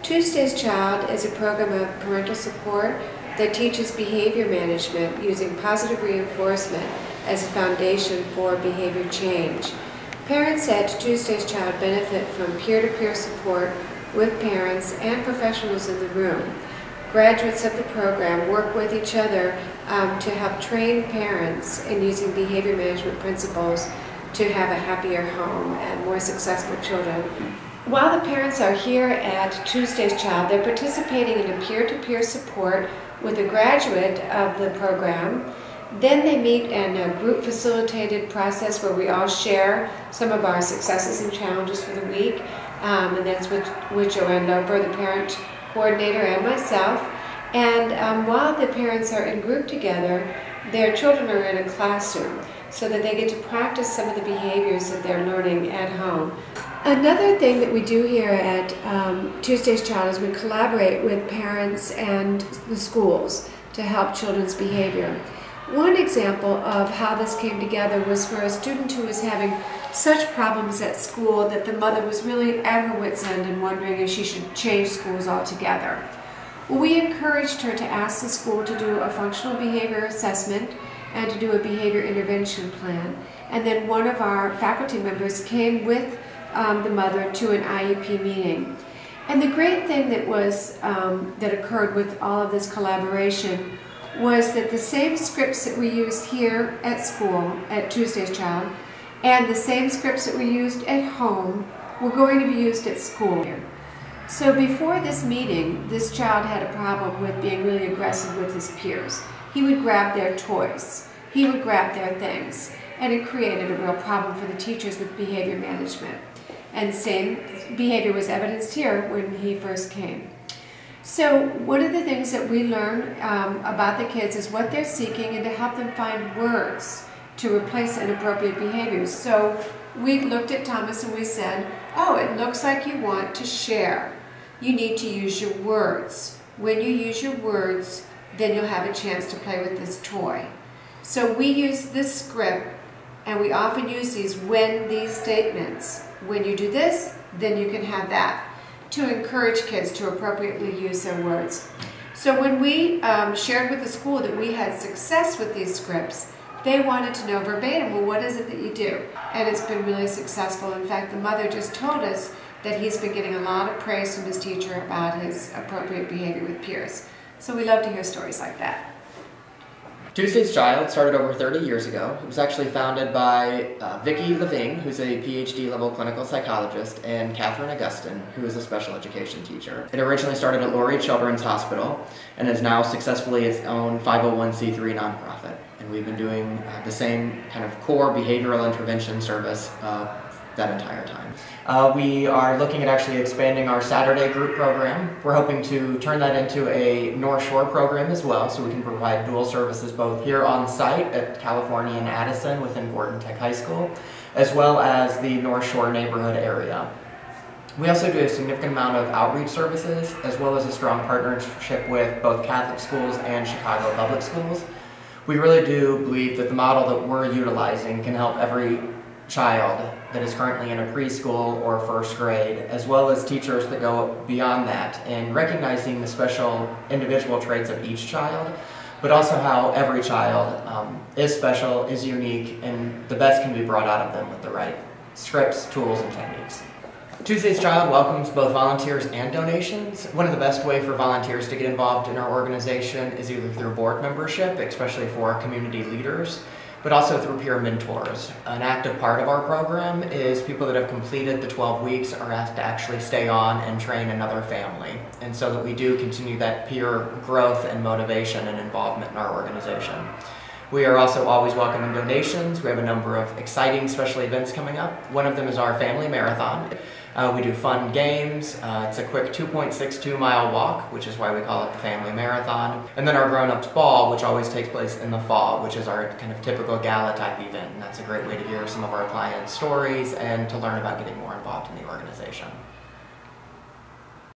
Tuesday's Child is a program of parental support that teaches behavior management using positive reinforcement as a foundation for behavior change. Parents at Tuesday's Child benefit from peer-to-peer support with parents and professionals in the room. Graduates of the program work with each other to help train parents in using behavior management principles to have a happier home and more successful children. While the parents are here at Tuesday's Child, they're participating in a peer-to-peer support with a graduate of the program. Then they meet in a group facilitated process where we all share some of our successes and challenges for the week. And that's with Joanne Loper, the parent coordinator, and myself. And while the parents are in group together, their children are in a classroom so that they get to practice some of the behaviors that they're learning at home. Another thing that we do here at Tuesday's Child is we collaborate with parents and the schools to help children's behavior. One example of how this came together was for a student who was having such problems at school that the mother was really at her wit's end and wondering if she should change schools altogether. Well, we encouraged her to ask the school to do a functional behavior assessment and to do a behavior intervention plan. And then one of our faculty members came with the mother to an IEP meeting. And the great thing that occurred with all of this collaboration was that the same scripts that we used here at school, at Tuesday's Child, and the same scripts that we used at home were going to be used at school. So before this meeting, this child had a problem with being really aggressive with his peers. He would grab their toys, he would grab their things, and it created a real problem for the teachers with behavior management. And same behavior was evidenced here when he first came. So one of the things that we learn about the kids is what they're seeking and to help them find words to replace inappropriate behaviors. So we looked at Thomas and we said, oh, it looks like you want to share. You need to use your words. When you use your words, then you'll have a chance to play with this toy. So we use this script, and we often use these statements. When you do this, then you can have that, to encourage kids to appropriately use their words. So when we shared with the school that we had success with these scripts, they wanted to know verbatim, well, what is it that you do? And it's been really successful. In fact, the mother just told us that he's been getting a lot of praise from his teacher about his appropriate behavior with peers. So we love to hear stories like that. Tuesday's Child started over 30 years ago. It was actually founded by Vicki Leving, who's a PhD level clinical psychologist, and Catherine Augustin, who is a special education teacher. It originally started at Lurie Children's Hospital and is now successfully its own 501c3 nonprofit. And we've been doing the same kind of core behavioral intervention service that entire time. We are looking at actually expanding our Saturday group program. We're hoping to turn that into a North Shore program as well, so we can provide dual services both here on site at California and Addison within Gordon Tech High School, as well as the North Shore neighborhood area. We also do a significant amount of outreach services, as well as a strong partnership with both Catholic schools and Chicago public schools. We really do believe that the model that we're utilizing can help every child that is currently in a preschool or first grade, as well as teachers that go beyond that, in recognizing the special individual traits of each child, but also how every child is special, is unique, and the best can be brought out of them with the right scripts, tools, and techniques. Tuesday's Child welcomes both volunteers and donations. One of the best ways for volunteers to get involved in our organization is either through board membership, especially for community leaders, but also through peer mentors. An active part of our program is people that have completed the 12 weeks are asked to actually stay on and train another family. And so that we do continue that peer growth and motivation and involvement in our organization. We are also always welcoming donations. We have a number of exciting special events coming up. One of them is our family marathon. We do fun games. It's a quick 2.62 mile walk, which is why we call it the family marathon. And then our grown-ups ball, which always takes place in the fall, which is our kind of typical gala type event. And that's a great way to hear some of our clients' stories and to learn about getting more involved in the organization.